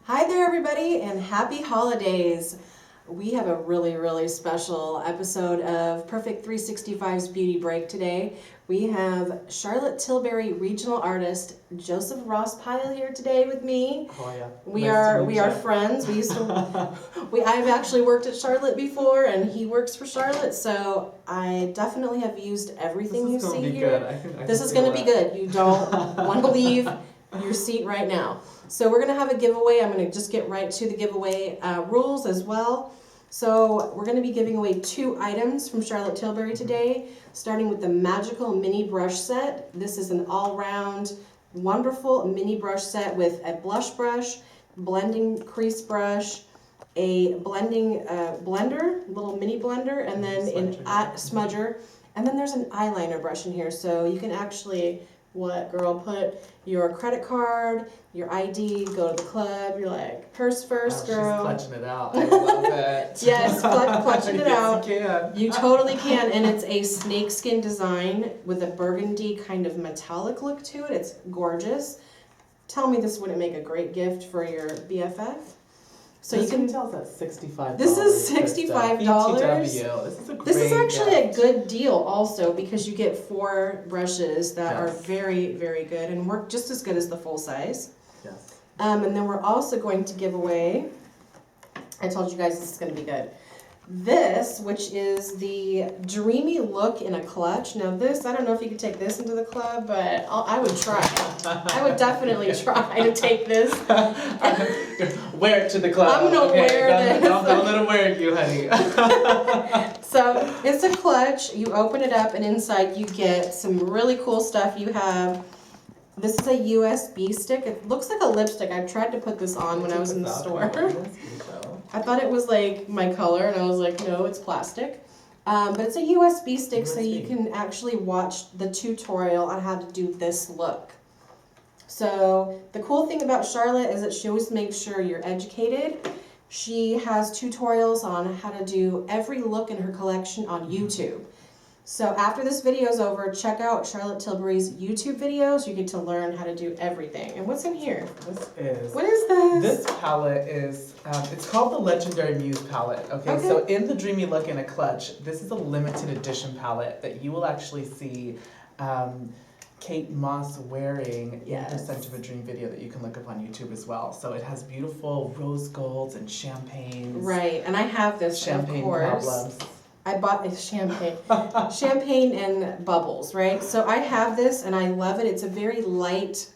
Hi there, everybody, and happy holidays. We have a really special episode of Perfect 365's Beauty Break today. We have Charlotte Tilbury regional artist Joseph Ross Pyle here today with me. Oh yeah. We are friends. We used to I've actually worked at Charlotte before, and he works for Charlotte, so I definitely have used everything you see here. This is going to be good. You don't want to leave your seat right now. So we're going to have a giveaway. I'm going to just get right to the giveaway rules as well. So we're going to be giving away 2 items from Charlotte Tilbury today, starting with the magical mini brush set. This is an all-round wonderful mini brush set with a blush brush, blending crease brush, a blending blender, little mini blender, and then an smudger. And then there's an eyeliner brush in here, so you can actually, put your credit card, your ID, go to the club, you're like, purse first, girl. She's clutching it out. I love it. Yes, clutching it out. You can. You totally can, and it's a snakeskin design with a burgundy kind of metallic look to it. It's gorgeous. Tell me this wouldn't make a great gift for your BFF. So this you can tell us that's $65. This is $65. BTW. This is actually a good deal also, because you get 4 brushes that are very good and work just as good as the full size. Yes. And then we're also going to give away, I told you guys this is going to be good, this, which is the Dreamy Look in a Clutch. Now this, I don't know if you could take this into the club, but I would try. I would don't to take this. Wear it to the club. I'm going to wear this. Don't let him wear it, you honey. So it's a clutch. You open it up, and inside you get some really cool stuff. You have, this is a USB stick. It looks like a lipstick. I tried to put this on when I was in the store. I thought it was like my color, and I was like, no, it's plastic. But it's a USB stick, so you can actually watch the tutorial on how to do this look. So the cool thing about Charlotte is that she always makes sure you're educated. She has tutorials on how to do every look in her collection on YouTube. So after this video is over, check out Charlotte Tilbury's YouTube videos. You get to learn how to do everything. And what's in here? What is this? This palette is, it's called the Legendary Muse palette. Okay, so in the Dreamy Look in a Clutch, this is a limited edition palette that you will actually see Kate Moss wearing in her Scent of a Dream video that you can look up on YouTube as well. So it has beautiful rose golds and champagnes. Right, and I have this, champagne of course. problems. I bought champagne. Champagne and bubbles, right? So I have this and I love it. It's a very light,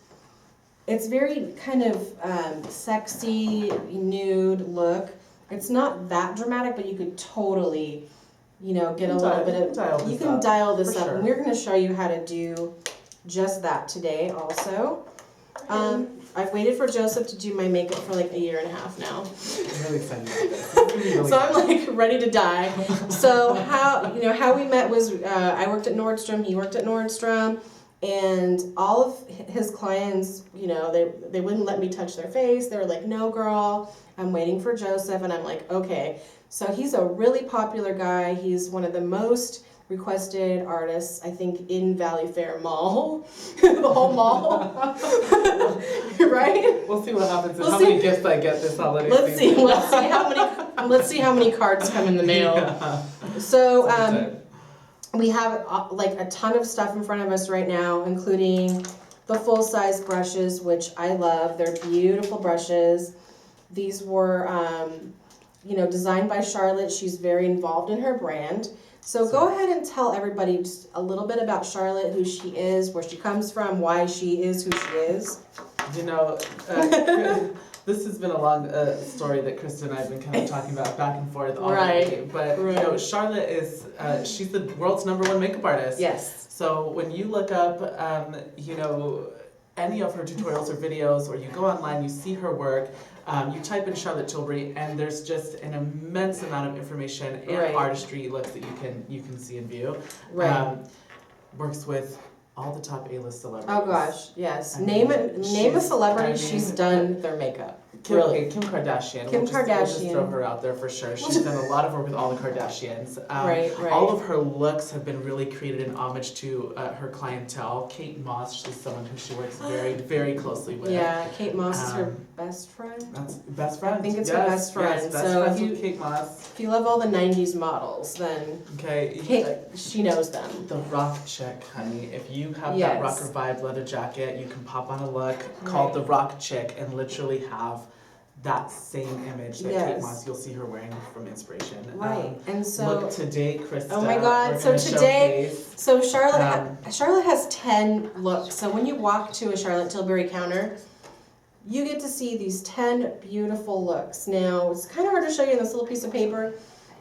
it's very kind of sexy, nude look. It's not that dramatic, but you could totally, get a little bit of, you can dial this up. And we're going to show you how to do just that today also. I've waited for Joseph to do my makeup for like 1.5 years now. I'm really excited about this. So I'm like ready to die. So how we met was I worked at Nordstrom, he worked at Nordstrom, and all of his clients, they wouldn't let me touch their face. They were like, no girl, I'm waiting for Joseph. And I'm like, okay. So he's a really popular guy. He's one of the most requested artists, I think, in Valley Fair Mall, the whole mall, right? We'll see what happens and how many gifts I get this holiday Let's season. see how many cards come in the mail. Yeah. So we have like a ton of stuff in front of us right now, including the full-size brushes, which I love. They're beautiful brushes. These were, designed by Charlotte. She's very involved in her brand. So go ahead and tell everybody just a little bit about Charlotte, who she is, where she comes from, why she is who she is. This has been a long story that Krista and I have been kind of talking about back and forth already. Right. But Charlotte is she's the world's #1 makeup artist. Yes. So when you look up any of her tutorials or videos, or you go online, you see her work. You type in Charlotte Tilbury, and there's just an immense amount of information and artistry looks that you can see and view. Right. Works with all the top A-list celebrities. Oh gosh, yes. Name a celebrity she's done their makeup. Really. Kim Kardashian. Kim We'll Kardashian. just throw her out there for sure. She's done a lot of work with all the Kardashians. Right. All of her looks have been really created in homage to her clientele. Kate Moss, she's someone who she works very, very closely with. Yeah, Kate Moss is her best friend. That's best friend. I think it's her best friend. Yes, best so friends with Kate Moss. If you love all the '90s models, then Kate, she knows them. The rock chick, honey. If you have that rocker vibe leather jacket, you can pop on a look called the rock chick and literally have that same image that Kate Moss, you'll see her wearing from inspiration. Right, and so look today, Krista. Oh my God! So today, Charlotte has 10 looks. So when you walk to a Charlotte Tilbury counter, you get to see these 10 beautiful looks. Now it's kind of hard to show you in this little piece of paper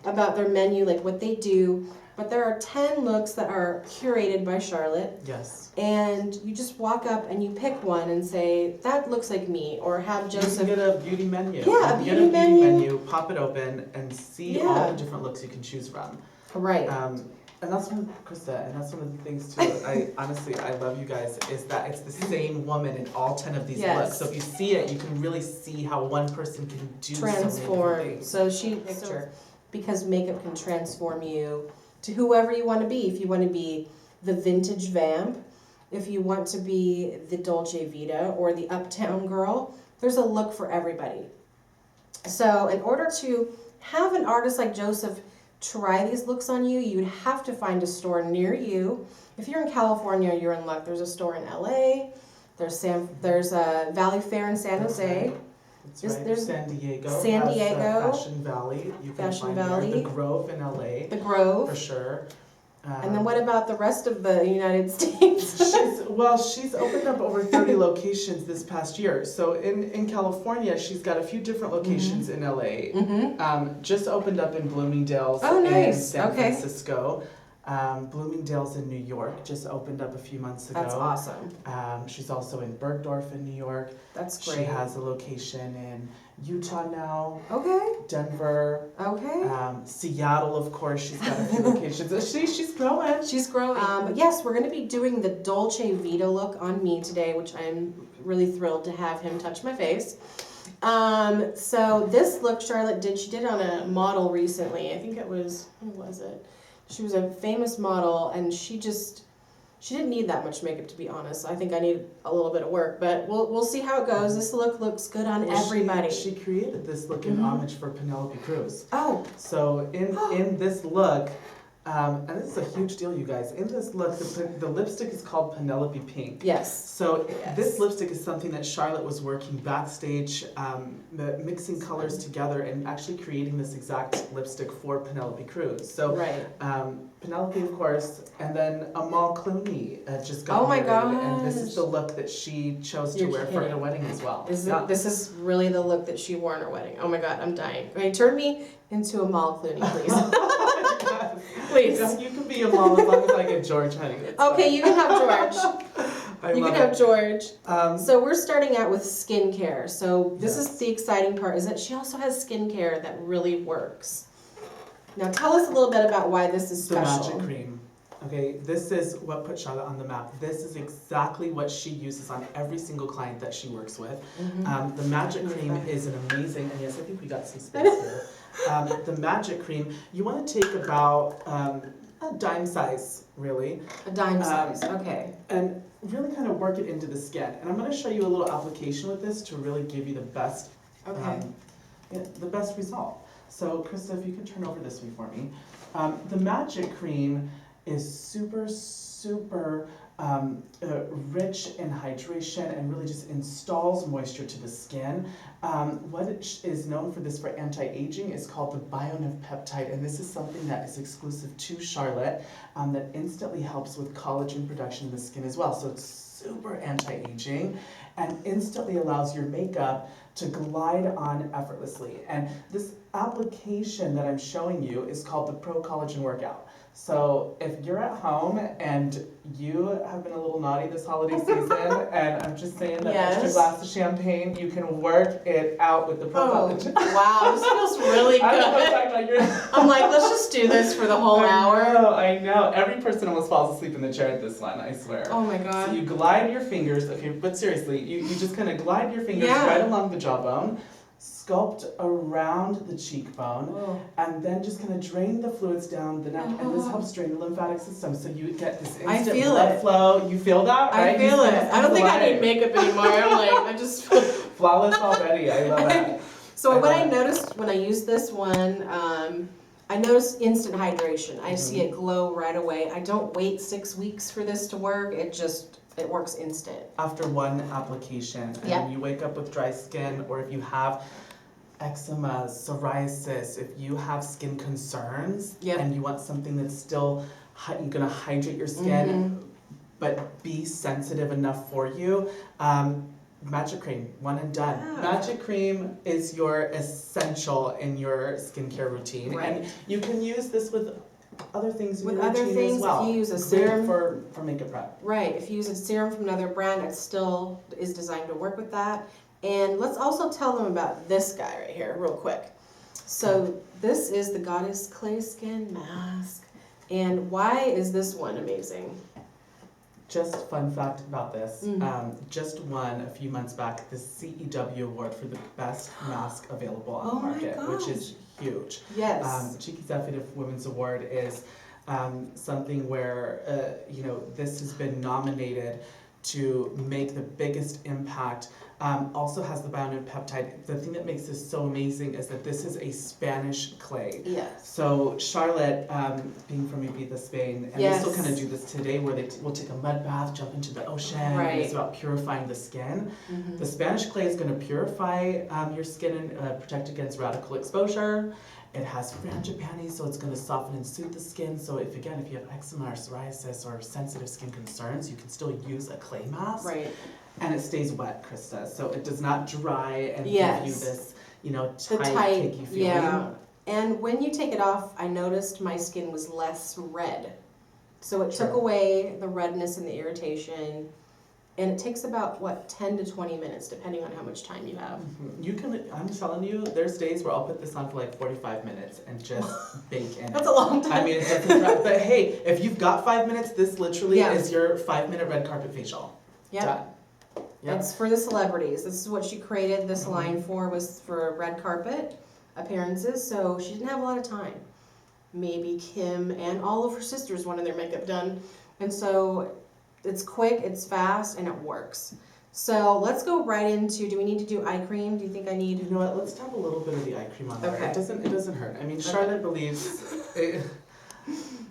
about their menu, like what they do. But there are 10 looks that are curated by Charlotte. Yes. And you just walk up and you pick one and say, that looks like me, or have Joseph. You can get a beauty menu. Yeah, a beauty menu. Pop it open, and see all the different looks you can choose from. Right. And that's one, Krista, and that's one of the things too. I love you guys, is that it's the same woman in all 10 of these looks. So if you see it, you can really see how one person can do transform. So she picture, because makeup can transform you to whoever you want to be. If you want to be the vintage vamp, if you want to be the Dolce Vita or the uptown girl, there's a look for everybody. So in order to have an artist like Joseph try these looks on you, you'd have to find a store near you. If you're in California, you're in luck. There's a store in LA. There's a Valley Fair in San Jose. That's right. There's San Diego. Fashion Valley. You can Fashion find Valley. There. The Grove in LA. The Grove. For sure. And then what about the rest of the United States? She's opened up over 30 locations this past year. So in California, she's got a few different locations in LA. Just opened up in Bloomingdale's in San Francisco. Bloomingdale's in New York just opened up a few months ago. That's awesome. She's also in Bergdorf in New York. That's great. She has a location in Utah now. Okay. Denver. Okay. Seattle, of course. She's got a few locations. She's growing. She's growing. But yes, we're going to be doing the Dolce Vita look on me today, which I'm really thrilled to have him touch my face. So this look Charlotte did, she did on a model recently. I think it was, who was it? She was a famous model, and she didn't need that much makeup, to be honest. I think I need a little bit of work, but we'll see how it goes. This look looks good on everybody. She created this look in homage for Penelope Cruz. Oh. So in this look, and this is a huge deal, you guys. In this look, the lipstick is called Penelope Pink. Yes. So this lipstick is something that Charlotte was working backstage, mixing colors together and actually creating this exact lipstick for Penelope Cruz. So Penelope, of course, and then Amal Clooney just got married. And this is the look that she chose to wear for her wedding as well. This is really the look that she wore on her wedding. Oh my God, I'm dying. Okay, turn me into Amal Clooney, please. Please. You can be Amal as long as I get George, honey. Okay, you can have George. You can have George. So we're starting out with skincare. So this is the exciting part, is that she also has skincare that really works. Now tell us a little bit about why this is special. The Magic Cream. Okay, this is what put Charlotte on the map. This is exactly what she uses on every single client that she works with. The Magic Cream is an amazing, and yes, I think we got some space here. The Magic Cream, you want to take about a dime size, really. A dime size, okay. And really kind of work it into the skin. And I'm going to show you a little application with this to really give you the best, the best result. So, Krista, if you could turn over this way for me. The Magic Cream is super, super rich in hydration and really just installs moisture to the skin. What it is known for this for anti-aging is called the Bionif peptide, and this is something that is exclusive to Charlotte that instantly helps with collagen production in the skin as well. So it's super anti-aging and instantly allows your makeup to glide on effortlessly. And this application that I'm showing you is called the Pro Collagen Workout. So if you're at home and you have been a little naughty this holiday season, and I'm just saying that extra glass of champagne, you can work it out with the profile. Wow, this feels really good. I don't know what I'm talking about. I'm like, let's just do this for the whole hour. I know. Every person almost falls asleep in the chair at this one, I swear. Oh my god. So you glide your fingers, okay, but seriously, you just kind of glide your fingers right along the jawbone, sculpt around the cheekbone, and then just kind of drain the fluids down the neck, and this helps drain the lymphatic system, so you get this instant blood flow. You feel that, right? I feel it. I don't think I need makeup anymore. I'm like, I just feel flawless already. I love it. So what I noticed when I used this one, I noticed instant hydration. I see it glow right away. I don't wait 6 weeks for this to work. It works instant. After one application, and you wake up with dry skin, or if you have eczema, psoriasis, if you have skin concerns, and you want something that's still going to hydrate your skin, but be sensitive enough for you, Magic Cream, one and done. Yeah. Magic Cream is your essential in your skincare routine, and you can use this with other things in your routine as well. If you use a serum for makeup prep. Right. If you use a serum from another brand, it still is designed to work with that. And let's also tell them about this guy right here, real quick. So this is the Goddess Clay Skin Mask. And why is this one amazing? Just fun fact about this, just won a few months back the CEW award for the best mask available on the market, which is huge. Yes. The Chic Executive Women's Award is something where, this has been nominated to make the biggest impact. Also has the biotin peptide. The thing that makes this so amazing is that this is a Spanish clay. Yes. So Charlotte, being from Ibiza, Spain, and they still kind of do this today, where they will take a mud bath, jump into the ocean, and it's about purifying the skin. The Spanish clay is going to purify your skin and protect against radical exposure. It has frangipani, so it's going to soften and soothe the skin. So if you have eczema or psoriasis or sensitive skin concerns, you can still use a clay mask. Right. And it stays wet, Krista, so it does not dry and give you this, tight, cakey feeling. Yeah. And when you take it off, I noticed my skin was less red. So it took away the redness and the irritation. And it takes about, 10 to 20 minutes, depending on how much time you have. I'm telling you, there's days where I'll put this on for 45 minutes and just bake in. That's a long time. I mean, it doesn't dry, but hey, if you've got 5 minutes, this literally is your 5-minute red carpet facial. Yeah. Done. Yep. It's for the celebrities. This is what she created this line for, was for red carpet appearances, so she didn't have a lot of time. Maybe Kim and all of her sisters wanted their makeup done, and so it's quick, it's fast, and it works. So let's go right into, do we need to do eye cream? Do you think I need? You know what, let's tap a little bit of the eye cream on there. It doesn't hurt. I mean, Charlotte believes...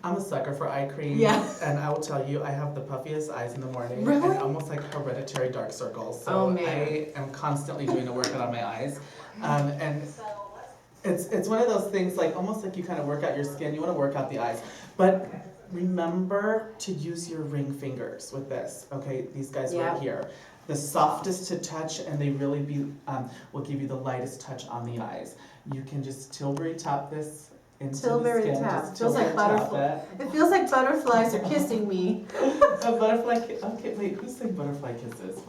I'm a sucker for eye cream, and I will tell you, I have the puffiest eyes in the morning, and almost like hereditary dark circles. So I am constantly doing a workout on my eyes, and it's one of those things, almost like you kind of work out your skin. You want to work out the eyes, but remember to use your ring fingers with this. Okay, these guys right here, the softest to touch, and they really will give you the lightest touch on the eyes. You can just Tilbury tap this. Tilbury tap. Feels like butterfly. It feels like butterflies are kissing me. A butterfly kiss. Okay, wait. Who sang Butterfly Kisses?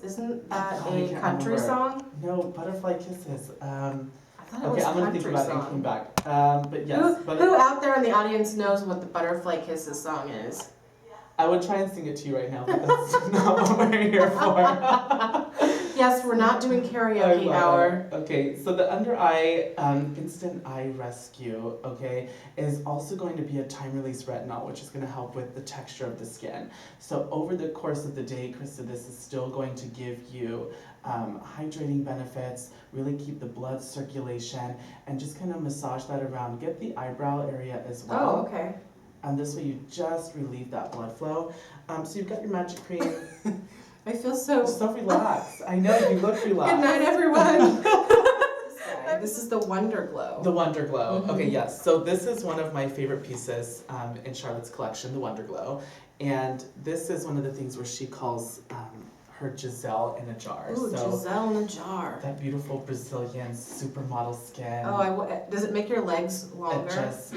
Isn't that a country song? No, Butterfly Kisses. I thought it was I'm gonna think about it and come back. But yes. Who out there in the audience knows what the Butterfly Kisses song is? I would try and sing it to you right now, but that's not what we're here for. Yes, we're not doing karaoke hour. Okay, so the under eye instant eye rescue, is also going to be a time release retinol, which is going to help with the texture of the skin. So over the course of the day, Krista, this is still going to give you hydrating benefits, really keep the blood circulation, and just kind of massage that around. Get the eyebrow area as well. Oh, okay. And this way you just relieve that blood flow. So you've got your magic cream. I feel so relaxed. I know, you look relaxed. Good night, everyone. This is the Wonder Glow. The Wonder Glow. Okay, yes. So this is one of my favorite pieces in Charlotte's collection, the Wonder Glow. And this is one of the things where she calls her Giselle in a jar. Ooh, so Giselle in a jar. That beautiful Brazilian supermodel skin. Oh, does it make your legs longer? It just,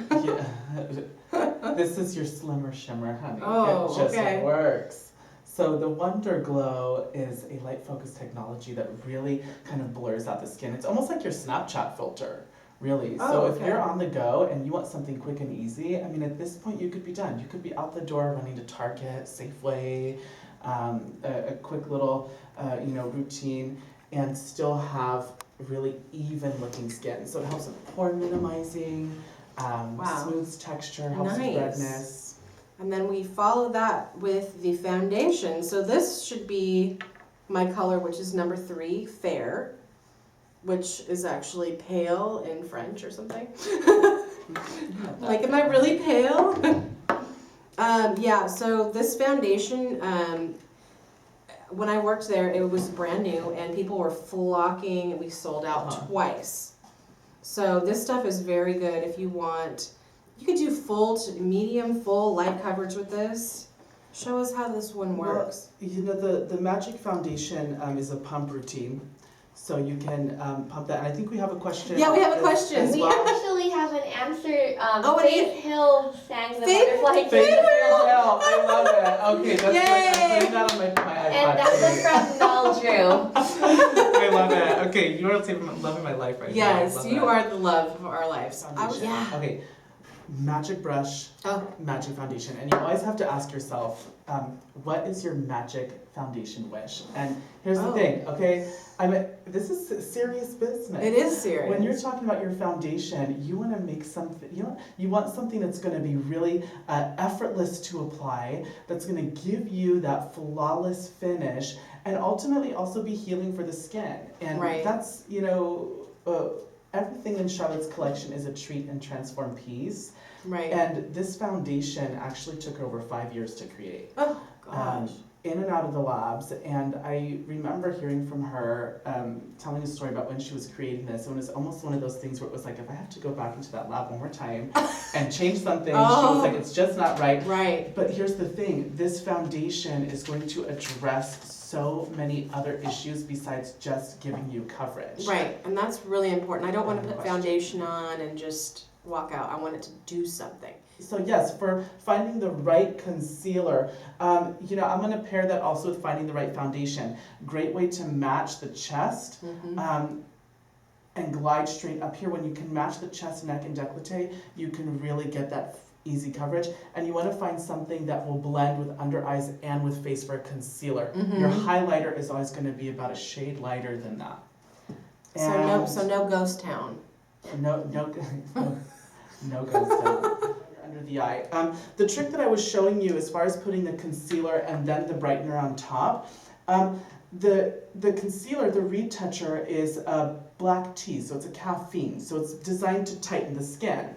this is your slimmer shimmer, honey. Oh, it just okay. works. So the Wonder Glow is a light focus technology that really kind of blurs out the skin. It's almost like your Snapchat filter, really. Oh, so okay. if you're on the go and you want something quick and easy, I mean, at this point you could be done. You could be out the door running to Target, Safeway, a quick little, routine, and still have really even looking skin. So it helps with pore minimizing, smooths texture, helps with redness. And then we follow that with the foundation. So this should be my color, which is number 3, Fair, which is actually pale in French or something. Like, am I really pale? So this foundation, when I worked there, it was brand new and people were flocking and we sold out twice. So this stuff is very good if you want. You could do full to medium, full light coverage with this. Show us how this one works. Well, the Magic Foundation is a pump routine. So you can pump that. And I think we have a question. Yeah, we have a question. We actually have an answer. What Faith Hill sang the Faith- butterfly. Faith Hill, I love it. Okay, that's Yay! I'm putting that on my iPad. And that was from Mel Drew. I love it. Okay, you are loving my life right now. Yes, you are the love of our lives. Foundation. Okay, magic brush, magic foundation. And you always have to ask yourself, what is your magic foundation wish? And here's the thing, okay? This is serious business. It is serious. When you're talking about your foundation, you want to make something, you want something that's going to be really effortless to apply, that's going to give you that flawless finish, and ultimately also be healing for the skin. And that's, everything in Charlotte's collection is a treat and transform piece. Right. And this foundation actually took over 5 years to create. Oh, gosh. In and out of the labs, and I remember hearing from her telling a story about when she was creating this, and it was almost one of those things where it was like, if I have to go back into that lab one more time and change something, she was like, it's just not right. Right. But here's the thing, this foundation is going to address so many other issues besides just giving you coverage. Right, and that's really important. I don't want to put foundation on and just walk out. I want it to do something. So yes, for finding the right concealer, I'm going to pair that also with finding the right foundation. Great way to match the chest and glide straight up here. When you can match the chest, neck, and décolleté, you can really get that easy coverage. And you want to find something that will blend with under eyes and with face for a concealer. Your highlighter is always going to be about a shade lighter than that. So no ghost town. No ghost town. Under the eye. The trick that I was showing you as far as putting the concealer and then the brightener on top, the concealer, the Retoucher, is a black tea, so it's a caffeine, so it's designed to tighten the skin.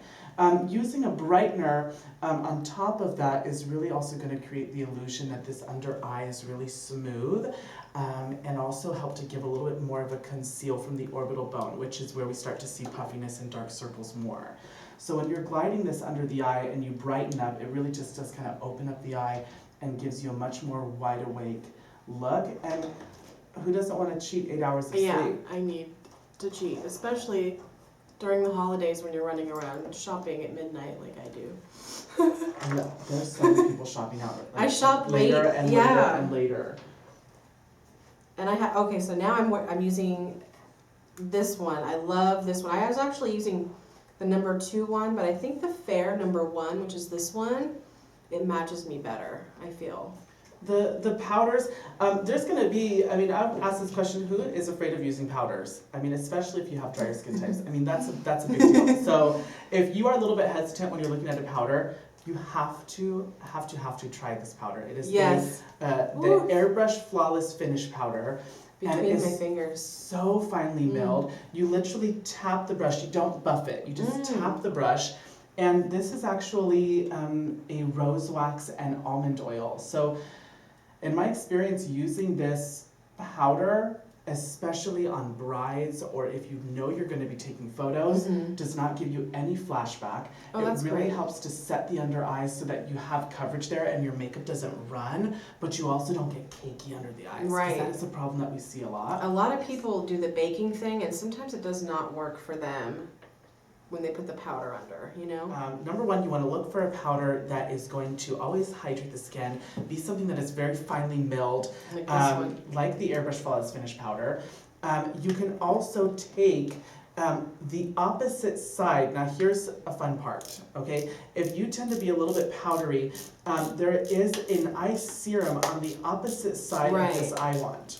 Using a brightener on top of that is really also going to create the illusion that this under eye is really smooth, and also help to give a little bit more of a conceal from the orbital bone, which is where we start to see puffiness and dark circles more. So when you're gliding this under the eye and you brighten up, it really just does kind of open up the eye and gives you a much more wide awake look. And who doesn't want to cheat 8 hours of sleep? Yeah, I need to cheat, especially during the holidays when you're running around shopping at midnight like I do. Yeah, there's so many people shopping out. I shop late, later and later and later. And so now I'm using this one. I love this one. I was actually using the number 2 one, but I think the Fair number 1, which is this one, it matches me better, I feel. The powders, there's going to be, I've asked this question, who is afraid of using powders? Especially if you have drier skin types. That's a big deal. So if you are a little bit hesitant when you're looking at a powder, you have to try this powder. It is the Airbrush Flawless Finish Powder. Between my fingers. So finely milled. You literally tap the brush. You don't buff it. You just tap the brush. And this is actually a rose wax and almond oil. So in my experience using this powder, especially on brides or if you know you're going to be taking photos, does not give you any flashback. Oh, it that's really great. helps to set the under eyes so that you have coverage there and your makeup doesn't run, but you also don't get cakey under the eyes. Right. That is a problem that we see a lot. A lot of people do the baking thing, and sometimes it does not work for them when they put the powder under, you know? Number one, you want to look for a powder that is going to always hydrate the skin, be something that is very finely milled, Like this one. like the Airbrush Flawless Finish powder. You can also take the opposite side. Now here's a fun part, okay? If you tend to be a little bit powdery, there is an eye serum on the opposite side of this eye wand.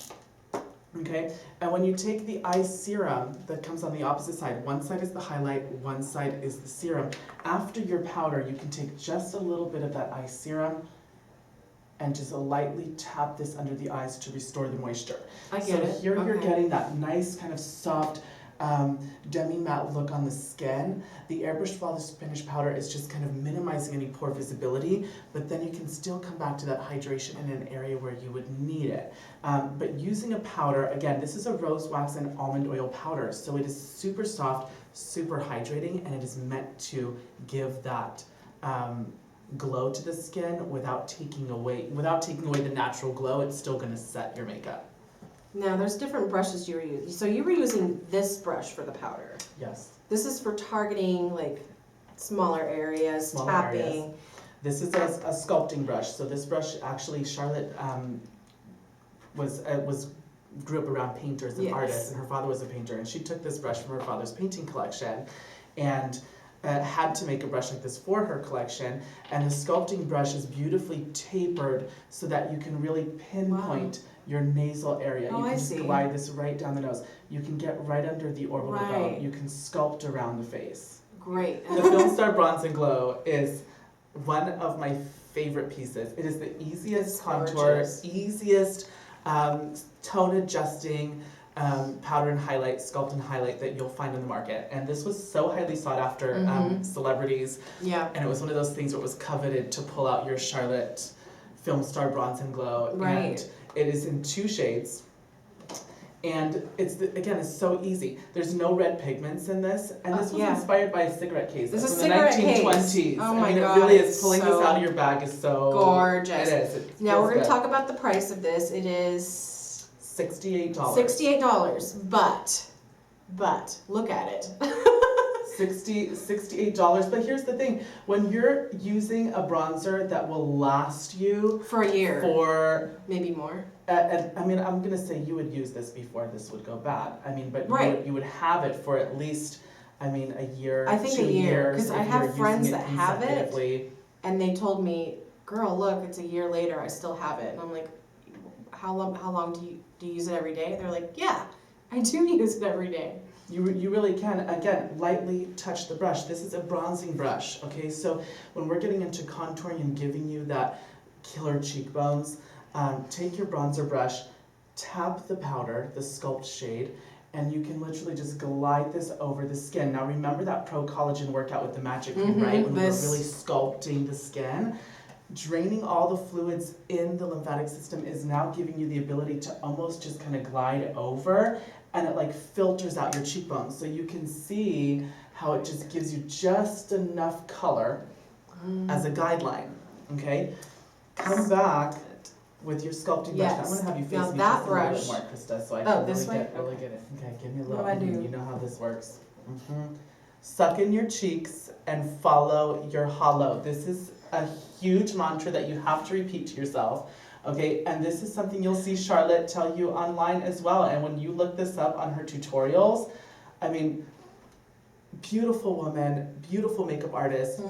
Okay, and when you take the eye serum that comes on the opposite side, one side is the highlight, one side is the serum. After your powder, you can take just a little bit of that eye serum and just lightly tap this under the eyes to restore the moisture. I get it. So here you're Okay. getting that nice kind of soft demi-matte look on the skin. The Airbrush Flawless Finish powder is just kind of minimizing any pore visibility, but then you can still come back to that hydration in an area where you would need it. But using a powder, again, this is a rose wax and almond oil powder, so it is super soft, super hydrating, and it is meant to give that glow to the skin without taking away the natural glow. It's still going to set your makeup. Now, there's different brushes you were using. So you were using this brush for the powder. Yes. This is for targeting like smaller areas, Smaller tapping. areas. This is a sculpting brush. So this brush, actually, Charlotte grew up around painters and artists, and her father was a painter, and she took this brush from her father's painting collection, and had to make a brush like this for her collection. And the sculpting brush is beautifully tapered so that you can really pinpoint your nasal area. You can just glide this right down the nose. You can get right under the orbital bone. You can sculpt around the face. Great. The Filmstar Bronze and Glow is one of my favorite pieces. It is the easiest contour, easiest tone adjusting powder and highlight, sculpt and highlight that you'll find in the market. And this was so highly sought after celebrities. Yeah. And it was one of those things where it was coveted to pull out your Charlotte Filmstar Bronze and Glow. Right. And it is in 2 shades. And it's so easy. There's no red pigments in this, and this was inspired by a cigarette case. This is from the cigarette 1920s. Case. Oh my God, it really is. Pulling this out of your bag is so gorgeous. It is. It now we're going to good. talk about the price of this. It is $68. $68, but look at it. $68. But here's the thing: when you're using a bronzer that will last you for a year, for maybe more. I mean, I'm gonna say you would use this before this would go bad. I mean, but you would have it for at least, I mean, a year. I think 2 a year, years because I have friends that have it, consecutively. and they told me, "Girl, look, it's a year later. I still have it." And I'm like, "How long do you use it every day?" They're like, "Yeah, I do use it every day." You really can. Again, lightly touch the brush. This is a bronzing brush, okay? So when we're getting into contouring and giving you that killer cheekbones, take your bronzer brush, tap the powder, the Sculpt shade, and you can literally just glide this over the skin. Now remember that Pro Collagen workout with the magic cream, right? When we were really sculpting the skin. Draining all the fluids in the lymphatic system is now giving you the ability to almost just kind of glide over, and it like filters out your cheekbones. So you can see how it just gives you just enough color as a guideline, okay? Come back with your sculpting brush. I'm going to have you face me just a little bit more, Krista, so I can really get it. Okay, give me a little. What do I do? You know how this works. Suck in your cheeks and follow your hollow. This is a huge mantra that you have to repeat to yourself. Okay, and this is something you'll see Charlotte tell you online as well. And when you look this up on her tutorials, I mean, beautiful woman, beautiful makeup artist.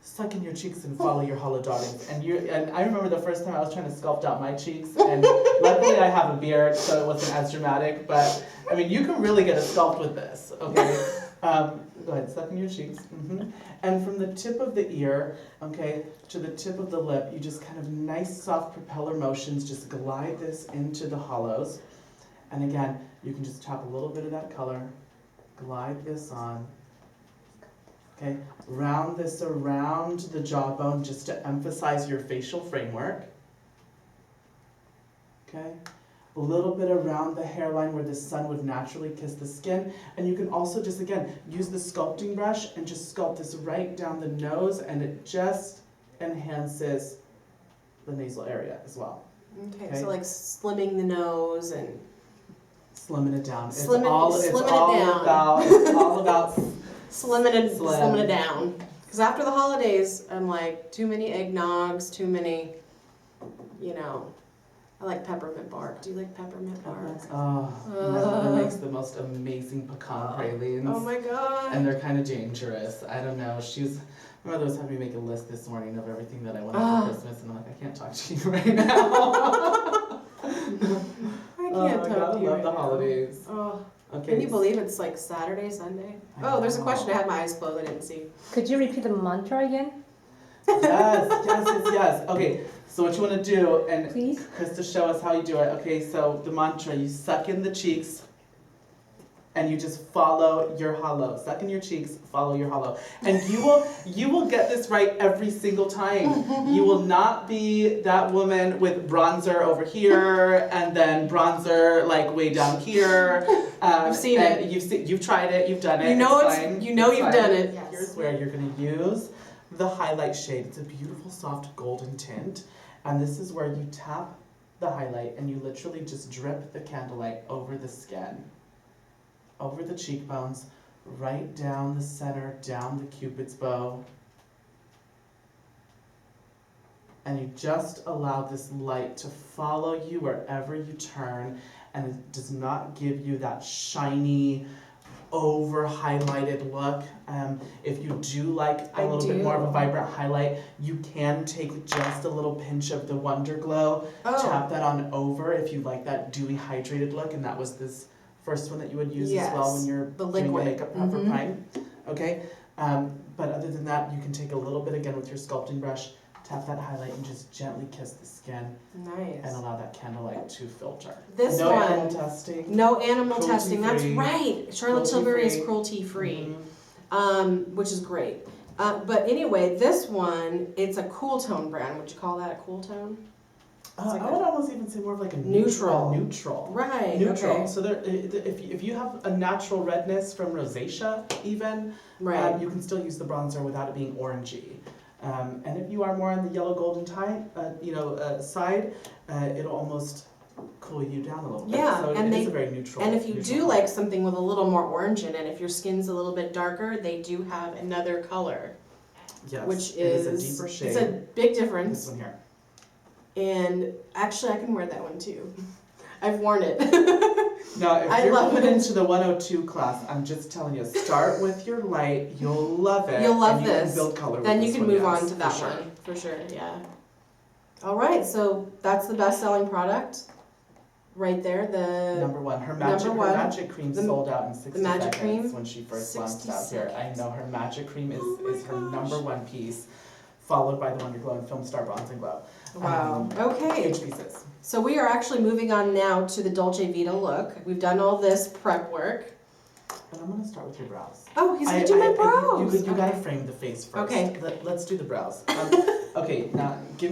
Suck in your cheeks and follow your hollow darlings. And I remember the first time I was trying to sculpt out my cheeks, and luckily I have a beard, so it wasn't as dramatic. But I mean, you can really get a sculpt with this. Okay, go ahead, suck in your cheeks. And from the tip of the ear, okay, to the tip of the lip, you just kind of nice soft propeller motions, just glide this into the hollows. And again, you can just tap a little bit of that color, glide this on. Okay, round this around the jawbone just to emphasize your facial framework. Okay, a little bit around the hairline where the sun would naturally kiss the skin. And you can also just, again, use the sculpting brush and just sculpt this right down the nose, and it just enhances the nasal area as well. Okay, so like slimming the nose and slimming it down. Slimming it about slimming it down. Because after the holidays, I'm like, too many eggnogs, too many, you know, I like peppermint bark. Do you like peppermint bark? Oh, Melissa makes the most amazing pecan pralines. Oh my god. And they're kind of dangerous. I don't know. My mother was having me make a list this morning of everything that I wanted for Christmas, and I'm like, I can't talk to you right now. I can't talk to you. I love right the now. holidays. Oh. Okay. Can you believe it's like Saturday, Sunday? Oh, there's a question. I had my eyes closed. I didn't see. Could you repeat the mantra again? Yes. Okay, so what you want to do, and Please? Krista, show us how you do it. Okay, so the mantra, you suck in the cheeks, and you just follow your hollow. Suck in your cheeks, follow your hollow. And you will get this right every single time. You will not be that woman with bronzer over here and then bronzer like way down here. I've seen it. You've tried it, you've done it. You know it's fine. you've done it. Yes. Here's where you're gonna use the highlight shade. It's a beautiful soft golden tint. And this is where you tap the highlight and you literally just drip the candlelight over the skin, over the cheekbones, right down the center, down the Cupid's bow. And you just allow this light to follow you wherever you turn, and it does not give you that shiny, over highlighted look. If you do like a little bit more of a vibrant highlight, you can take just a little pinch of the Wonder Glow, tap that on over if you like that dewy hydrated look, and that was this first one that you would use as well when you're doing your makeup proper prime. Okay, but other than that, you can take a little bit again with your sculpting brush, tap that highlight and just gently kiss the skin. Nice. And allow that candlelight to filter. This no one, animal testing. No animal Cruelty testing. That's free. right. Charlotte Tilbury is cruelty free, which is great. But anyway, this one, it's a cool tone brand. Would you call that a cool tone? I would almost even say more of like a neutral. Neutral. Right. Neutral. Okay. So there, if you have a natural redness from rosacea, even, Right. you can still use the bronzer without it being orangey. And if you are more on the yellow golden side, it'll almost cool you down a little bit. Yeah, So and it is a very neutral. And if you neutral do like something with a little more orange in it, if your skin's a little bit darker, they do have another color, yes, which it is a deeper shade. It's a big This difference. one here. And actually, I can wear that one too. I've worn it. Now, if I you're love coming it. into the 102 class, I'm just telling you, start with your light. You'll love it. You'll love and this. You can build color Then with you this can one, move yes, on to that for sure. one for sure. Yeah. All right, so that's the best-selling product, right there. The Number one. Her Number one. magic cream sold out in 60 magic seconds cream? when she first 60 launched out here. I know her magic cream is, Oh my is her gosh. number one piece, followed by the Wonder Glow and Filmstar Bronze and Glow. Wow. Okay. Huge pieces. So we are actually moving on now to the Dolce Vita look. We've done all this prep work. And I'm going to start with your brows. Oh, he's gonna do my brows. You gotta frame the face first. Okay. Let's do the brows. Okay, now don't give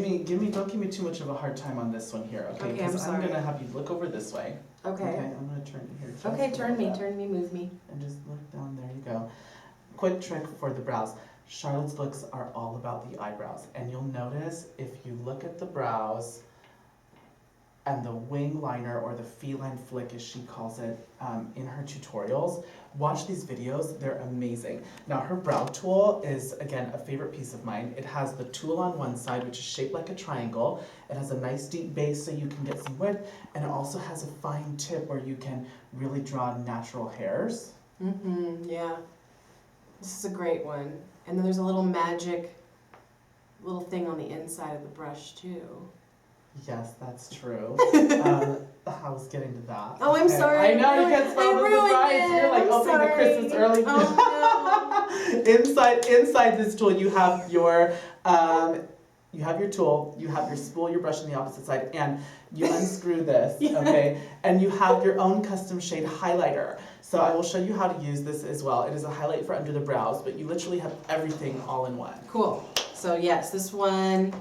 me too much of a hard time on this one here, okay? Okay, I'm Because I'm sorry. gonna have you look over this way. Okay. I'm gonna turn you here. just Okay, a turn little bit. me, move me. And just look down, there you go. Quick trick for the brows. Charlotte's looks are all about the eyebrows. And you'll notice if you look at the brows and the wing liner, or the feline flick as she calls it, in her tutorials, watch these videos, they're amazing. Now her brow tool is, again, a favorite piece of mine. It has the tool on one side, which is shaped like a triangle. It has a nice deep base so you can get some width, and it also has a fine tip where you can really draw natural hairs. Yeah. This is a great one. And then there's a little magic little thing on the inside of the brush too. Yes, that's true. I was getting to that. Oh, I'm Okay. sorry. I know, you I can't spell the ruined surprise. it. You're like I'm opening the sorry. Christmas early. Oh Inside this tool, you have your tool, you have your spool, your brush on the opposite side, and you unscrew this, okay? And you have your own custom shade highlighter. So I will show you how to use this as well. It is a highlight for under the brows, but you literally have everything all in one. Cool. So yes, this one,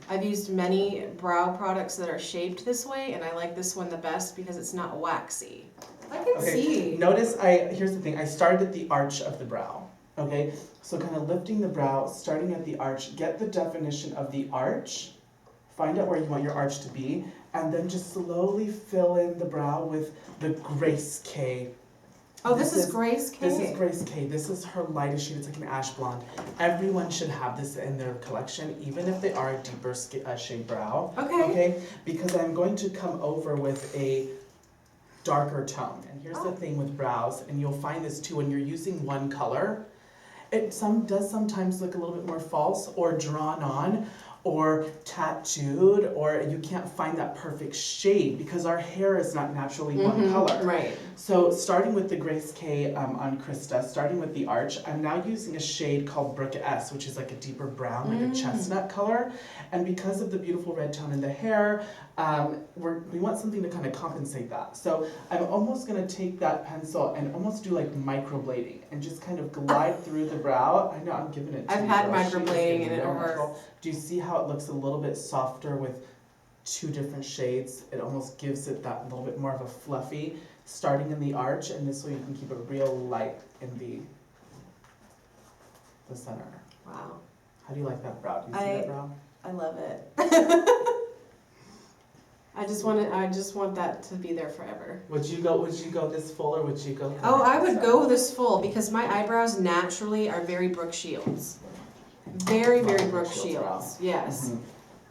I've used many brow products that are shaped this way, and I like this one the best because it's not waxy. I can see. Notice here's the thing, I started at the arch of the brow, okay? So kind of lifting the brow, starting at the arch, get the definition of the arch, find out where you want your arch to be, and then just slowly fill in the brow with the Grace K. Oh, this is Grace K. This is Grace K. This is her lightest shade. It's like an ash blonde. Everyone should have this in their collection, even if they are a deeper shade brow. Okay. Because I'm going to come over with a darker tone. And here's the thing with brows, and you'll find this too when you're using one color. It does sometimes look a little bit more false or drawn on or tattooed, or you can't find that perfect shade because our hair is not naturally one color. Right. So starting with the Grace K on Krista, starting with the arch, I'm now using a shade called Brooke S, which is like a deeper brown, like a chestnut color. And because of the beautiful red tone in the hair, we want something to kind of compensate that. So I'm almost gonna take that pencil and almost do like microblading and just kind of glide through the brow. I know I'm giving it to I've you, had girl. microblading and it hurts. Do you see how it looks a little bit softer with two different shades? It almost gives it that little bit more of a fluffy, starting in the arch, and this way you can keep it real light in the center. Wow. How do you like that brow? Do you see that brow? I love it. I just want that to be there forever. Would you go this full, or would you go? Oh, I would go this full because my eyebrows naturally are very Brooke Shields. Very, very Brooke Shields. Yes. Mm-hmm.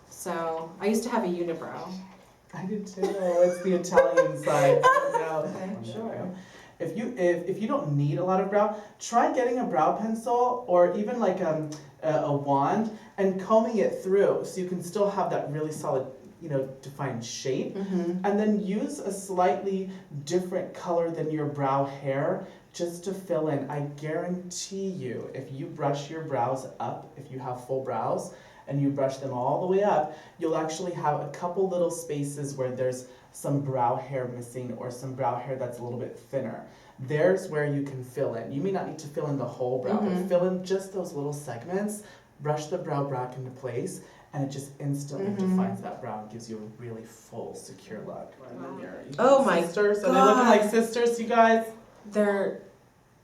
So I used to have a unibrow. I did too. It's the Italian side. Okay, sure. If you don't need a lot of brow, try getting a brow pencil or even like a wand and combing it through so you can still have that really solid, defined shape. And then use a slightly different color than your brow hair just to fill in. I guarantee you, if you brush your brows up, if you have full brows, and you brush them all the way up, you'll actually have a couple little spaces where there's some brow hair missing or some brow hair that's a little bit thinner. There's where you can fill in. You may not need to fill in the whole brow, but fill in just those little segments, brush the brow back into place, and it just instantly defines that brow and gives you a really full, secure look. Oh my sisters. God. Are they looking like sisters, you guys? They're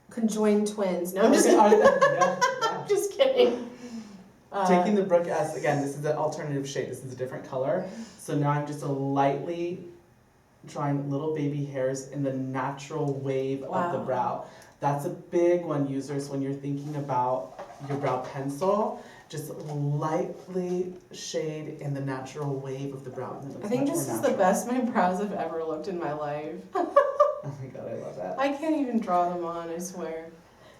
conjoined twins. No, I'm just kidding. I'm just kidding. Taking the Brooke S, again, this is an alternative shade. This is a different color. So now I'm just lightly drawing little baby hairs in the natural wave of the brow. That's a big one, users, when you're thinking about your brow pencil. Just lightly shade in the natural wave of the brow. I think this is the best my brows have ever looked in my life. Oh my God, I love that. I can't even draw them on, I swear.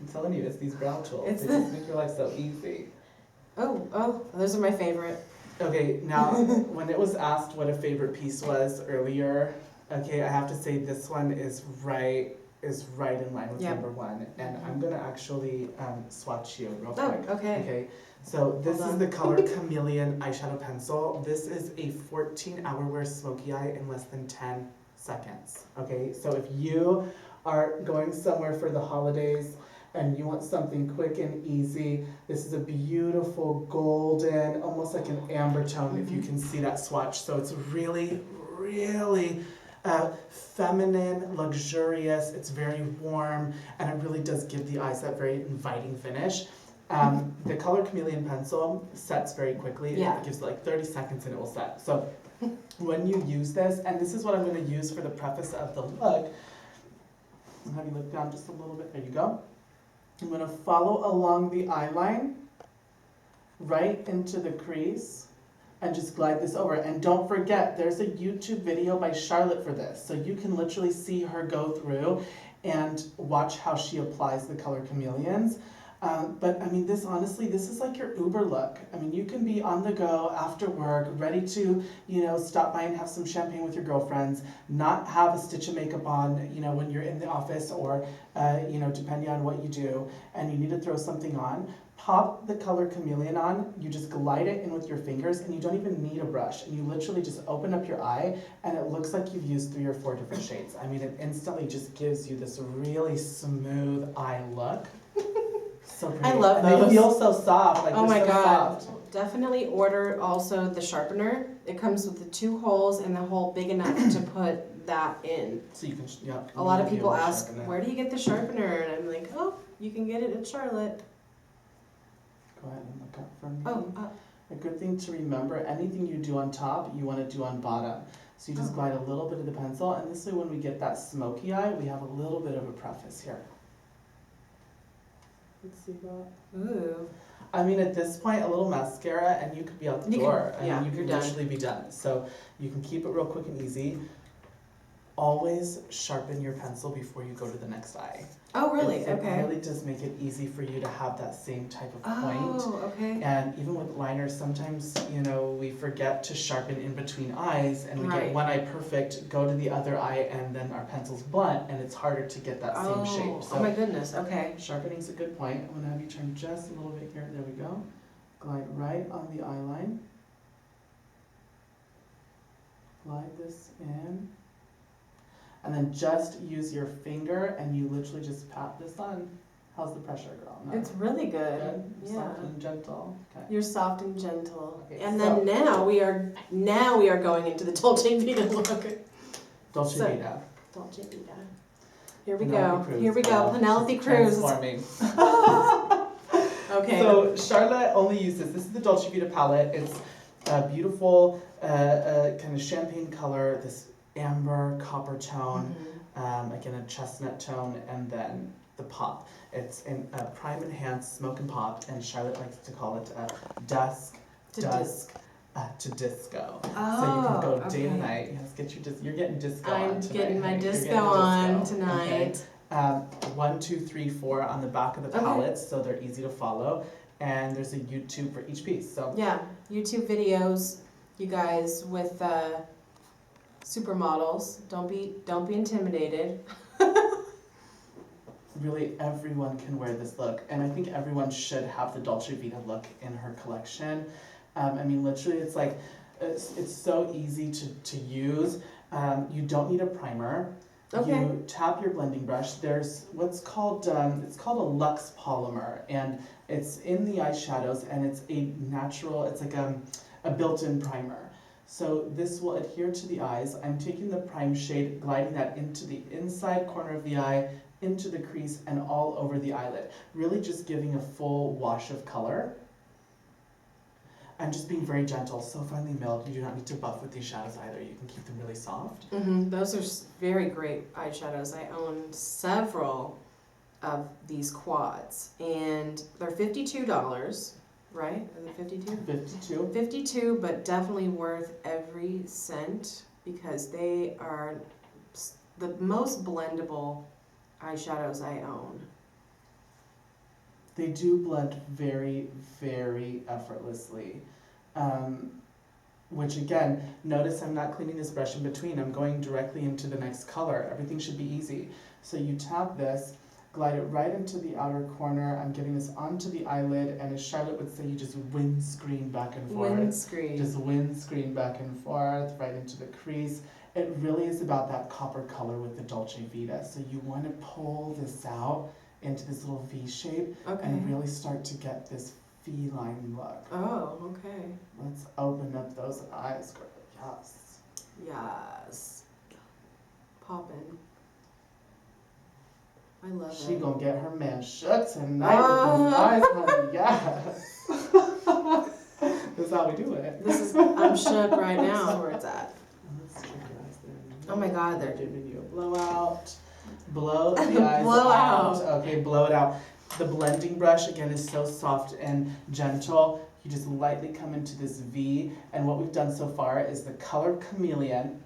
I'm telling you, it's these brow tools. They just make your life so easy. Oh, those are my favorite. Okay, now, when it was asked what a favorite piece was earlier, okay, I have to say this one is right in line with number one. And I'm gonna actually swatch you real quick. Okay. So this is the color Chameleon eyeshadow pencil. This is a 14-hour wear smoky eye in less than 10 seconds. Okay, so if you are going somewhere for the holidays and you want something quick and easy, this is a beautiful golden, almost like an amber tone, if you can see that swatch. So it's really, really feminine, luxurious, it's very warm, and it really does give the eyes that very inviting finish. The color Chameleon pencil sets very quickly. It gives like 30 seconds and it will set. So when you use this, and this is what I'm going to use for the preface of the look, I'll have you look down just a little bit. There you go. I'm going to follow along the eye line right into the crease and just glide this over. And don't forget, there's a YouTube video by Charlotte for this. So you can literally see her go through and watch how she applies the color Chameleons. But I mean, this is like your Uber look. I mean, you can be on the go after work, ready to, stop by and have some champagne with your girlfriends, not have a stitch of makeup on, when you're in the office or, depending on what you do, and you need to throw something on. Pop the color Chameleon on, you just glide it in with your fingers, and you don't even need a brush. And you literally just open up your eye, and it looks like you've used 3 or 4 different shades. I mean, it instantly just gives you this really smooth eye look. So pretty. I love those. They feel so soft. Like oh my God. Soft. definitely order also the sharpener. It comes with the 2 holes and the hole big enough to put that in. So you can, yeah. A lot of people ask, sharpen it. where do you get the sharpener? And I'm like, oh, you can get it at Charlotte. Go ahead and look up for me. Oh, A good thing to remember, anything you do on top, you want to do on bottom. So you just glide a little bit of the pencil, and this way when we get that smoky eye, we have a little bit of a preface here. Let's see that. ooh. I mean, at this point, a little mascara, and you could be out the door. I mean, you you're can done. literally be done. So you can keep it real quick and easy. Always sharpen your pencil before you go to the next eye. Oh, really? It Okay. really does make it easy for you to have that same type of point. Oh, okay. And even with liners, sometimes, you know, we forget to sharpen in between eyes, and we Right. get one eye perfect, go to the other eye, and then our pencil's blunt, and it's harder to get that same shape. Oh my goodness, okay. Sharpening's a good point. I'm gonna have you turn just a little bit here. There we go. Glide right on the eye line. Glide this in. And then just use your finger and you literally just pat this on. How's the pressure, girl? No. It's really good. Good? Yeah. Soft and gentle. Okay. You're soft and gentle. Okay, And then now we are going into the Dolce Vita look. Dolce So- Vita. Dolce Vita. Here we Penelope go. Cruz, Here we go. girl. Penelope She's Cruz. Transforming. Okay. So Charlotte only uses, this is the Dolce Vita palette. It's a beautiful kind of champagne color, this amber copper tone, again a chestnut tone, and then the pop. It's in prime enhanced smoke and pop, and Charlotte likes to call it dusk to disco. Oh, So you can go day okay. and night. Yes, get your you're getting disco on I'm tonight. getting my You're disco getting on disco. tonight. Okay. 1, 2, 3, 4 on the back of the Okay. palettes, so they're easy to follow. And there's a YouTube for each piece. So Yeah, YouTube videos, you guys with supermodels. Don't be intimidated. really everyone can wear this look, and I think everyone should have the Dolce Vita look in her collection. I mean, literally, it's like it's so easy to use. You don't need a primer. Okay. You tap your blending brush. There's what's called it's called a Lux polymer, and it's in the eyeshadows, and it's a natural. It's like a built-in primer. So this will adhere to the eyes. I'm taking the prime shade, gliding that into the inside corner of the eye, into the crease, and all over the eyelid. Really just giving a full wash of color. And just being very gentle, so finely milled. You do not need to buff with these shadows either. You can keep them really soft. Those are very great eyeshadows. I own several of these quads, and they're $52, right? Are they 52? 52. 52, but definitely worth every cent because they are the most blendable eyeshadows I own. They do blend very, very effortlessly. Which again, notice I'm not cleaning this brush in between. I'm going directly into the next color. Everything should be easy. So you tap this, glide it right into the outer corner. I'm getting this onto the eyelid, and as Charlotte would say, you just windscreen back and forth. Windscreen. Just windscreen back and forth, right into the crease. It really is about that copper color with the Dolce Vita. So you want to pull this out into this little V shape and really start to get this feline look. Oh, okay. Let's open up those eyes, girl. Yes. Yes. Poppin'. I love She it. gonna get her man shook tonight with those eyes, honey. Yes. This is how we do it. I'm shook right now where it's at. Let's check your eyes there. Oh my God, they're giving you a blowout. Blow the eyes Blow out. out. Okay, blow it out. The blending brush, again, is so soft and gentle. You just lightly come into this V, and what we've done so far is the color Chameleon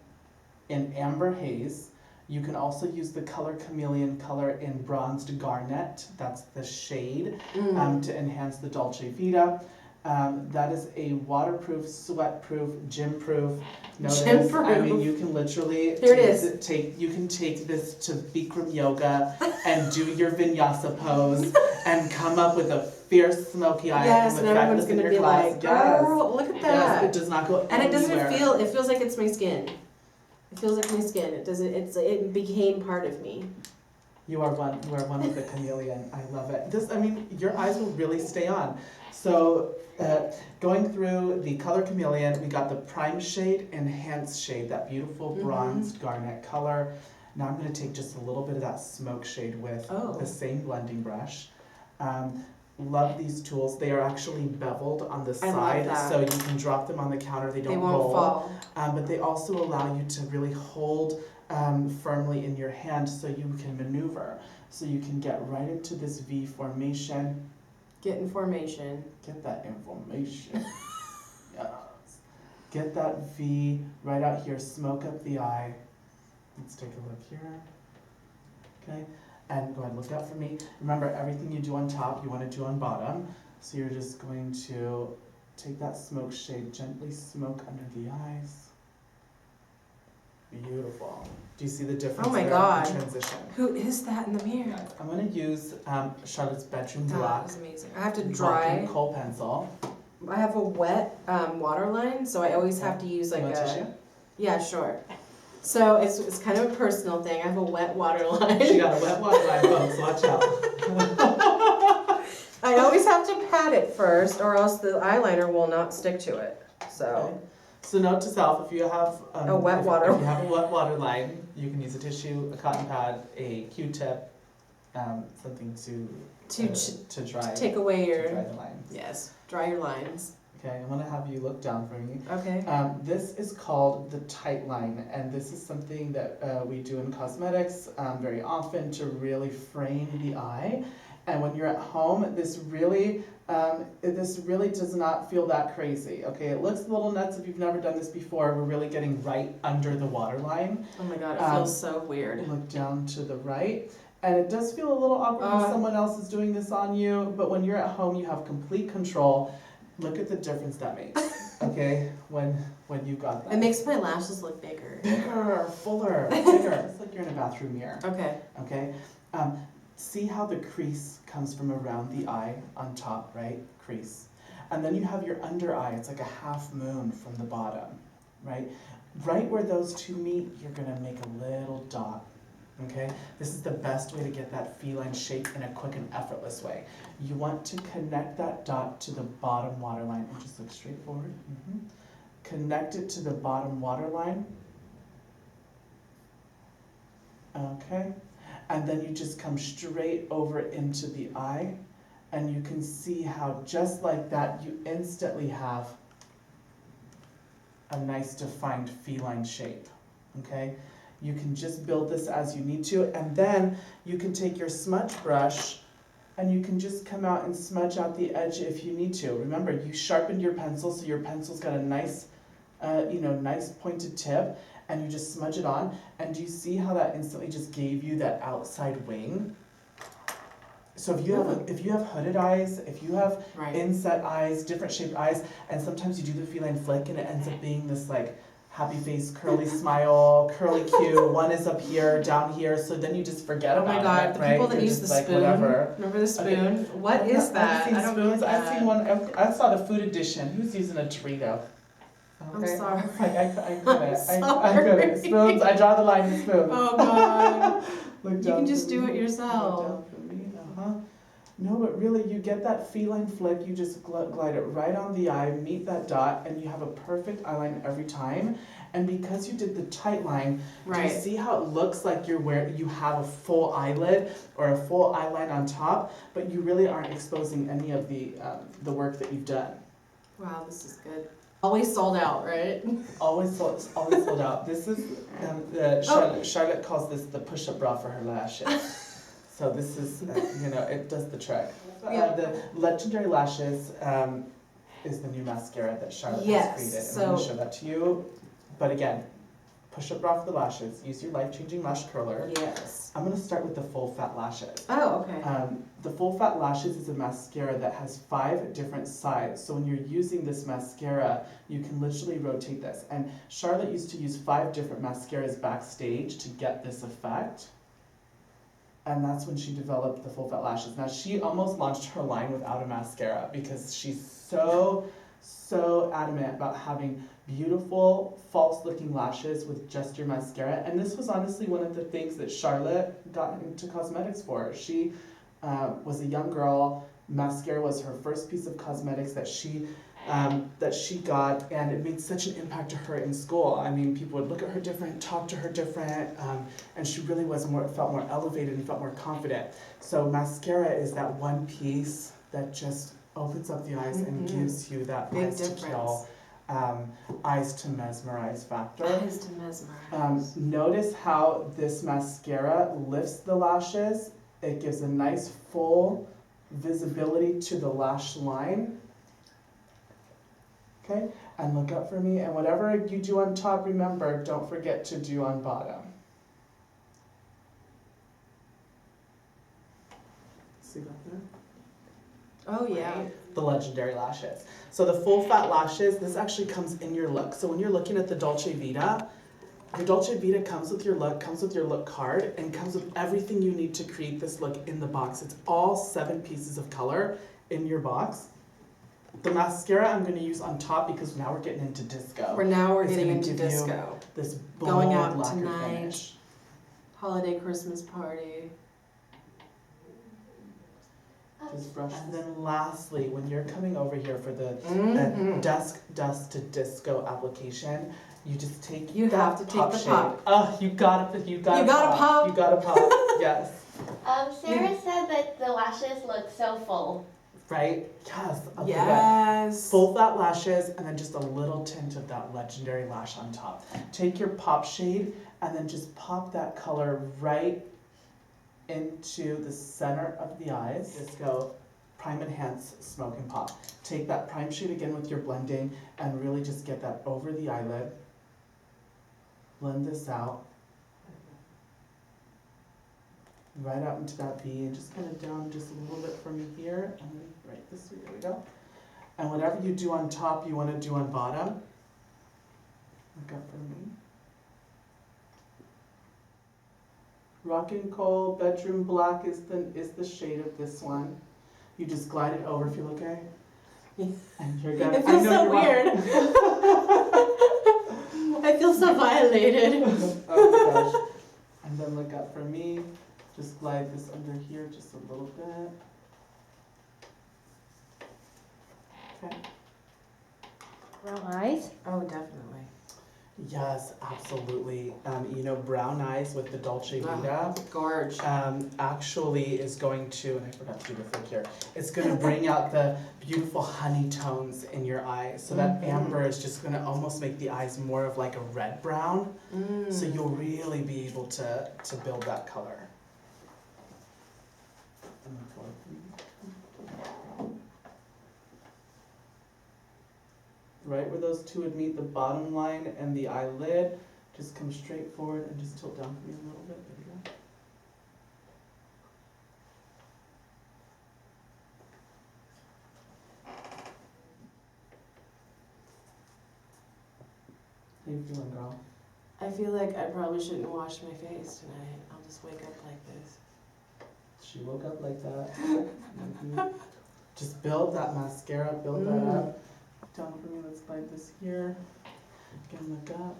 in Amber Haze. You can also use the color Chameleon color in Bronzed Garnet. That's the shade to enhance the Dolce Vita. That is a waterproof, sweat-proof, gym-proof. Notice, Gym-proof. I mean, you can literally Here it is. you can take this to Bikram yoga and do your vinyasa pose and come up with a fierce smoky eye. Yes, and look everyone's fabulous in gonna your be class. like, girl, look at Yes, that. it does not go And it doesn't anywhere. it feels like it's my skin. It feels like my skin. It became part of me. You are one with the Chameleon. I love it. Your eyes will really stay on. So going through the color Chameleon, we got the prime shade, enhanced shade, that beautiful bronzed garnet color. Now I'm going to take just a little bit of that smoke shade with the same blending brush. Love these tools. They are actually beveled on the side, so you can drop them on the counter. They won't fall. But they also allow you to really hold firmly in your hand so you can maneuver. So you can get right into this V formation. Get in formation. Get that information. Yes. Get that V right out here. Smoke up the eye. Let's take a look here. Okay. And go ahead and look up for me. Remember, everything you do on top, you want to do on bottom. So you're just going to take that smoke shade, gently smoke under the eyes. Beautiful. Do you see the difference? Oh my there God. in the transition? Who is that in the mirror? I'm going to use Charlotte's Bedroom That Black is amazing. I have to dry. Kohl pencil. I have a wet waterline, so I always have to use like You want a. tissue? Yeah, sure. So it's kind of a personal thing. I have a wet waterline. She got a wet waterline, folks. Watch out. I always have to pat it first, or else the eyeliner will not stick to it. So. Okay. So note to self: if you have A wet if you have a wet waterline, you can use a tissue, a cotton pad, a Q-tip, something to dry. Take away your. To dry the lines. Yes, dry your lines. Okay, I'm gonna have you look down for me. Okay. This is called the Tightline, and this is something that we do in cosmetics very often to really frame the eye. And when you're at home, this really does not feel that crazy. Okay, it looks a little nuts if you've never done this before. We're really getting right under the waterline. Oh my God, it feels so weird. Look down to the right. And it does feel a little awkward when someone else is doing this on you, but when you're at home, you have complete control. Look at the difference that makes, okay, when you got that. It makes my lashes look bigger. Bigger, fuller, bigger. It's like you're in a bathroom mirror. Okay. Okay. See how the crease comes from around the eye on top, right? Crease. And then you have your under eye. It's like a half moon from the bottom, right? Right where those two meet, you're gonna make a little dot. Okay, this is the best way to get that feline shape in a quick and effortless way. You want to connect that dot to the bottom waterline and just look straight forward. Connect it to the bottom waterline. Okay, and then you just come straight over into the eye, and you can see how just like that you instantly have a nice defined feline shape. Okay. You can just build this as you need to, and then you can take your smudge brush and you can just come out and smudge out the edge if you need to. Remember, you sharpened your pencil, so your pencil's got a nice, nice pointed tip, and you just smudge it on. And do you see how that instantly just gave you that outside wing? So if you have hooded eyes, if you have inset eyes, different shaped eyes, and sometimes you do the feline flick and it ends up being this like happy face, curly smile, curly Q. One is up here, down here. So then you just forget about it. Oh my God, it, the right? people that You're use the just like, spoon. whatever. Remember the spoon? Okay. What is that? I've seen I don't spoons. get I've that. seen one. I saw the food edition. Who's using a Dorito? I'm sorry. I get it. I'm I get it. Spoons. I draw the line in spoons. Oh God. Look You down can just for do me. it yourself. Look down for me. No, but really, you get that feline flick, you just glide it right on the eye, meet that dot, and you have a perfect eyeline every time. And because you did the tight line, do you see how it looks like you have a full eyelid or a full eyeline on top, but you really aren't exposing any of the work that you've done? Wow, this is good. Always sold out, right? Always sold out. This is Charlotte calls this the push-up bra for her lashes. So this is, it does the trick. The Legendary Lashes is the new mascara that Charlotte has created. And I'm going to show that to you. But again, push-up bra for the lashes. Use your life-changing lash curler. Yes. I'm going to start with the Full Fat Lashes. Oh, okay. The Full Fat Lashes is a mascara that has 5 different sides. So when you're using this mascara, you can literally rotate this. And Charlotte used to use 5 different mascaras backstage to get this effect. And that's when she developed the Full Fat Lashes. Now, she almost launched her line without a mascara because she's so adamant about having beautiful, false-looking lashes with just your mascara. And this was honestly one of the things that Charlotte got into cosmetics for. She was a young girl. Mascara was her first piece of cosmetics that she got, and it made such an impact to her in school. I mean, people would look at her different, talk to her different, and she really felt more elevated and felt more confident. So mascara is that one piece that just opens up the eyes and gives you that big eyes difference. to kill, eyes to mesmerize factor. Eyes to mesmerize. Notice how this mascara lifts the lashes. It gives a nice full visibility to the lash line. Okay, and look up for me, and whatever you do on top, remember, don't forget to do on bottom. See that there? Oh yeah. Right? The legendary lashes. So the full fat lashes, this actually comes in your look. So when you're looking at the Dolce Vita, your Dolce Vita comes with your look card, and comes with everything you need to create this look in the box. It's all 7 pieces of color in your box. The mascara I'm going to use on top because now we're getting into disco. We're It's getting gonna into give you disco. This bold Going out lacquer tonight. finish. Holiday Christmas party. Just brush. And then lastly, when you're coming over here for the dusk to disco application, you just take You that have to take pop the shade. pop. Oh, you gotta pop. You gotta pop. Yes. Sarah said that the lashes look so full. Right? Yes. Okay, good. Yes. Full flat lashes, and then just a little tint of that legendary lash on top. Take your pop shade and then just pop that color right into the center of the eyes. Disco Prime Enhance Smoke and Pop. Take that prime shade again with your blending and really just get that over the eyelid. Blend this out. Right out into that V, and just kind of down just a little bit for me here, and then right this way, there we go. And whatever you do on top, you want to do on bottom. Look up for me. Rockin' Kohl Bedroom Black is the shade of this one. You just glide it over, feel okay? And you're good. It feels so weird. I feel so violated. Oh my gosh. And then look up for me. Just glide this under here just a little bit. Okay. Brown eyes. Oh, definitely. Yes, absolutely. You know, brown eyes with the Dolce Vita. Gorge. Actually is going to, and I forgot to do the flick here, it's going to bring out the beautiful honey tones in your eyes. So that amber is just going to almost make the eyes more of like a red brown. So you'll really be able to build that color. Right where those two would meet, the bottom line and the eyelid, just come straight forward and just tilt down for me a little bit. There we go. How you feeling, girl? I feel like I probably shouldn't wash my face tonight. I'll just wake up like this. She woke up like that. Just build that mascara, build that up. Down for me, let's slide this here. Again, look up.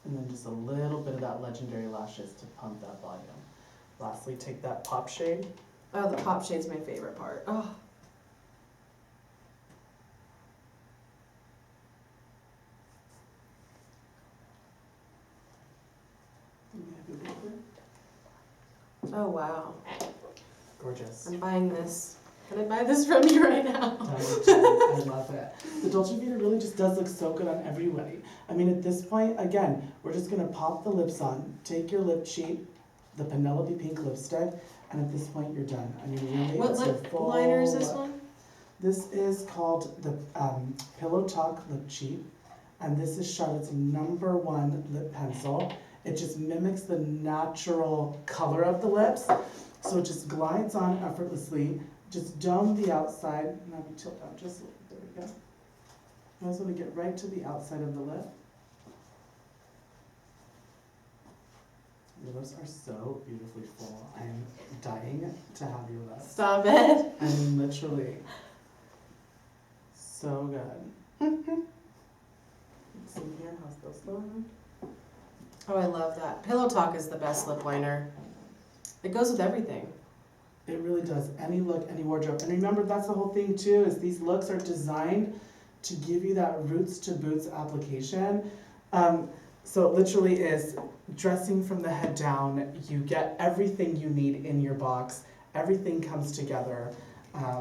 And then just a little bit of that legendary lashes to pump that volume. Lastly, take that pop shade. Oh, the pop shade's my favorite part. Oh. Oh, wow. Gorgeous. I'm buying this. Can I buy this from you right now? I love it. The Dolce Vita really just does look so good on everybody. I mean, at this point, again, we're just going to pop the lips on, take your lip cheat, the Penelope pink lipstick, and at this point, you're done. I mean, really, What it's your lip full liner is this look. one? This is called the Pillow Talk Lip Cheat, and this is Charlotte's #1 lip pencil. It just mimics the natural color of the lips, so it just glides on effortlessly. Just dome the outside, and now we tilt down just a little bit, there we go. I just want to get right to the outside of the lip. Your lips are so beautifully full. I'm dying to have your lips. Stop it. I mean, literally. So good. See here, how's those going? Oh, I love that. Pillow Talk is the best lip liner. It goes with everything. It really does. Any look, any wardrobe. And remember, that's the whole thing too, is these looks are designed to give you that roots to boots application. So it literally is dressing from the head down. You get everything you need in your box. Everything comes together.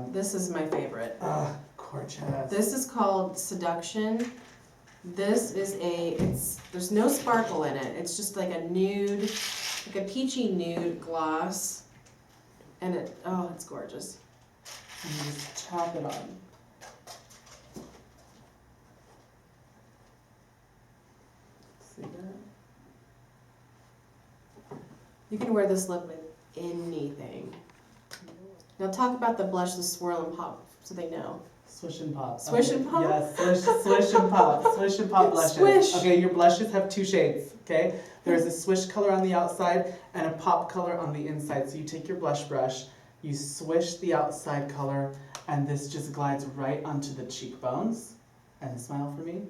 This is my favorite. Gorgeous. This is called Seduction. This is there's no sparkle in it. It's just like a nude, like a peachy nude gloss. And it's gorgeous. And you just tap it on. See that? You can wear this lip with anything. Now talk about the blush, the swirl and pop, so they know. Swish and pop. Swish and pop? Yes, swish and pop. Swish and pop blushes. Swish. Okay, your blushes have two shades, okay? There's a swish color on the outside and a pop color on the inside. So you take your blush brush, you swish the outside color, and this just glides right onto the cheekbones. And smile for me.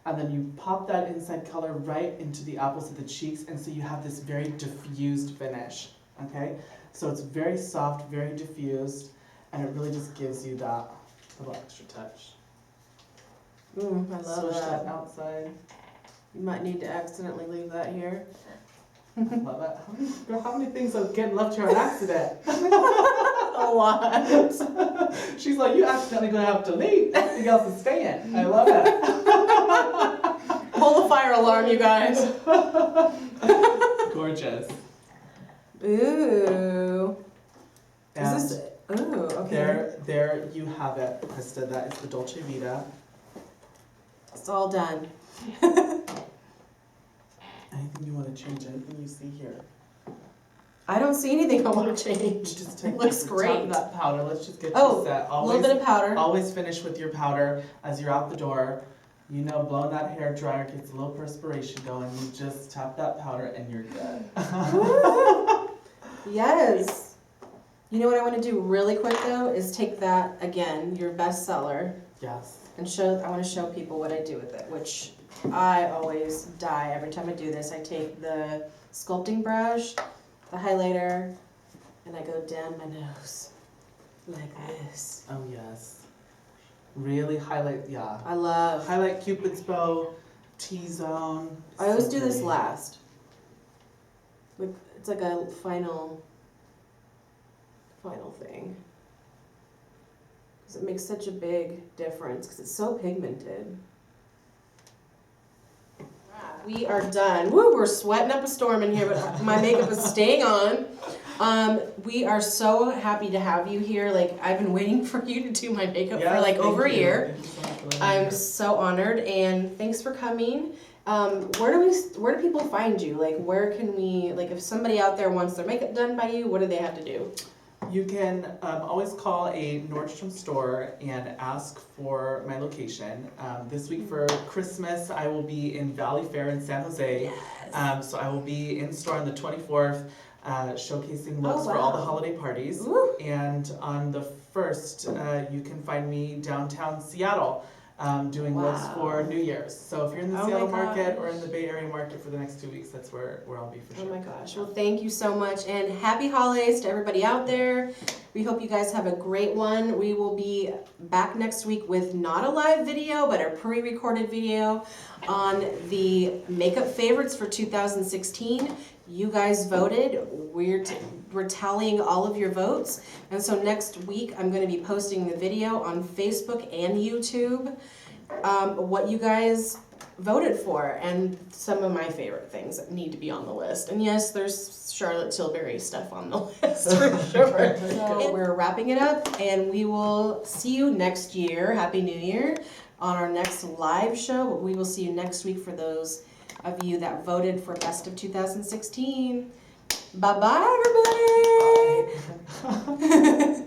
And then you pop that inside color right into the apples of the cheeks, and so you have this very diffused finish, okay? So it's very soft, very diffused, and it really just gives you that little extra touch. I love Swish that. that outside. You might need to accidentally leave that here. I love it. Girl, how many things are getting left here on accident? A lot. She's like, you accidentally gonna have to leave. Nothing else is staying. I love it. Pull the fire alarm, you guys. Gorgeous. Ooh. And Is this? Ooh, okay. there you have it, Krista. That is the Dolce Vita. It's all done. Anything you want to change? Anything you see here? I don't see anything I want to change. Just take It looks top great. of that powder. Let's just get Oh, you set. A little bit of powder. Always finish with your powder as you're out the door. You know, blowing that hair dryer gets a little perspiration going. You just tap that powder and you're good. Yes. You know what I want to do really quick though is take that again, your bestseller, Yes. and I want to show people what I do with it, which I always die every time I do this. I take the sculpting brush, the highlighter, and I go down my nose like this. Oh yes. Really highlight, yeah. I love. Highlight Cupid's bow, T-zone. I always So do this pretty. last. Like it's like a final thing. Because it makes such a big difference because it's so pigmented. We are done. Woo, we're sweating up a storm in here, but my makeup is staying on. We are so happy to have you here. Like, I've been waiting for you to do my makeup for like over a year. Thank you so much for letting me I'm here. so honored, and thanks for coming. Where do people find you? Like, where can we, like, if somebody out there wants their makeup done by you, what do they have to do? You can always call a Nordstrom store and ask for my location. This week for Christmas, I will be in Valley Fair in San Jose. Yes. So I will be in store on the 24th, showcasing looks for all the wow. holiday parties. Woo. And on the 1st, you can find me downtown Seattle. Doing looks Wow. for New Year's. So if you're in the Oh my Seattle market gosh. or in the Bay Area market for the next 2 weeks, that's where I'll be for Oh sure. my gosh. Well, thank you so much, and happy holidays to everybody out there. We hope you guys have a great one. We will be back next week with not a live video, but a pre-recorded video on the makeup favorites for 2016. You guys voted. We're tallying all of your votes. And so next week, I'm going to be posting the video on Facebook and YouTube, what you guys voted for, and some of my favorite things that need to be on the list. And yes, there's Charlotte Tilbury stuff on the list for sure. So we're wrapping it up, and we will see you next year. Happy New Year on our next live show. We will see you next week for those of you that voted for Best of 2016. Bye-bye, everybody. Bye.